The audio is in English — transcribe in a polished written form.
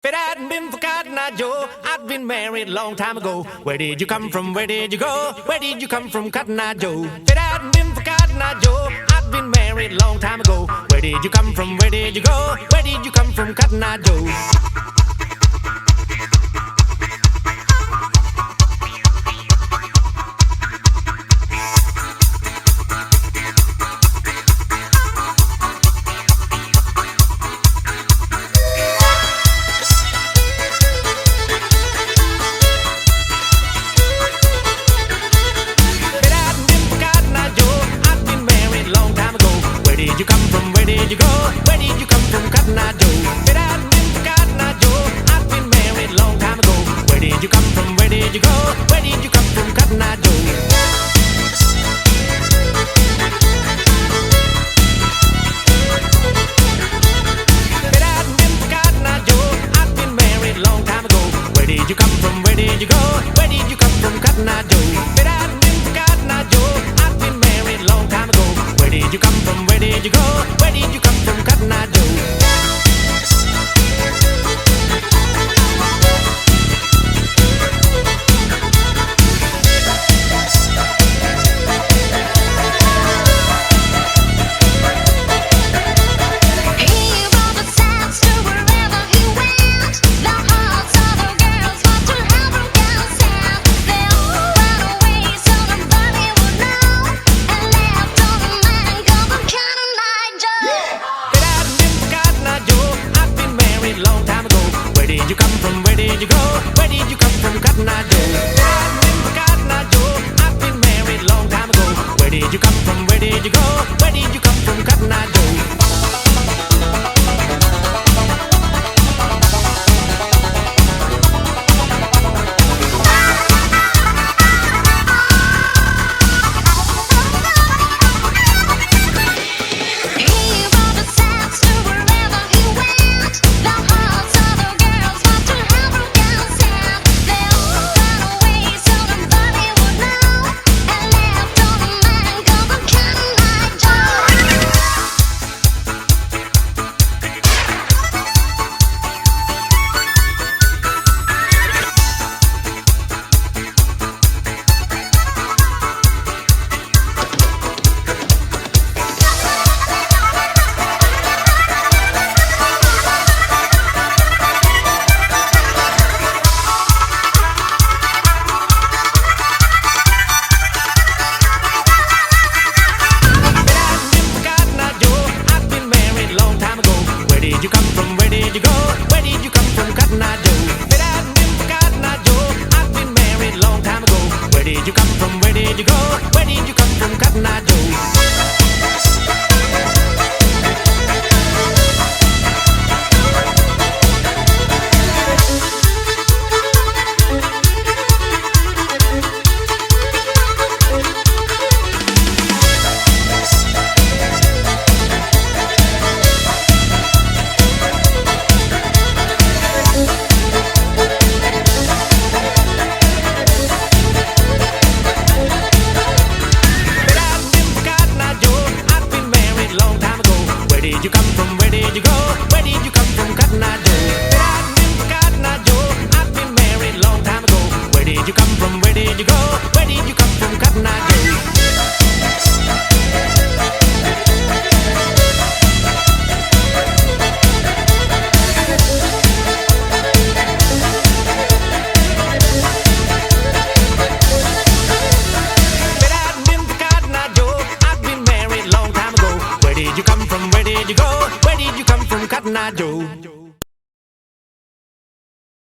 If it hadn't been for Cotton Eye Joe, I'd been married a long time ago. Where did you come from? Where did you go? Where did you come from, Cotton Eye Joe? If it hadn't been for Cotton Eye Joe, I'd been married a long time ago. Where did you come from? Where did you go? Where did you come from, Cotton Eye Joe? Where did you come from? Where did you go? Where did you come from, Cotton Eye Joe? If it hadn't been for Cotton Eye Joe, I'd been married a long time ago. Where did you come from? Where did you go? Where did you come from, Cotton Eye Joe? If it hadn't been for Cotton Eye Joe, I'd been married a long time ago. Where did you come from? Where did you go? Where did you come from, Cotton Eye Joe? If it hadn't been for Cotton Eye Joe, I'd been married a long time ago. Where did you come from? Where did you go? Where did you come from, Cotton Eye Joe? Long time ago. Where did you come from? Where did you go? Where did you come from, Cotton Eye Joe? I've been for Cotton Eye Joe. I've been married a long time ago. Where did you come from? Where did you go? Where did you come from, Cotton Eye Joe? Where did you come from? Where did you go? Where did you come from, Cotton Eye Joe? If it hadn't been for Cotton Eye Joe, I'd been married a long time ago. Where did you come from? Where did you go? Where did you come from, Cotton Eye Joe? Where did you come from? Where did you go? Where did you come from, Cotton Eye Joe? If it hadn't been for Cotton Eye Joe, I'd been married a long time ago. Where did you come from? Where did you go? Where did you come from, Cotton Eye Joe? Where did you come from? Where did you go? Where did you come from, Cotton Eye Joe?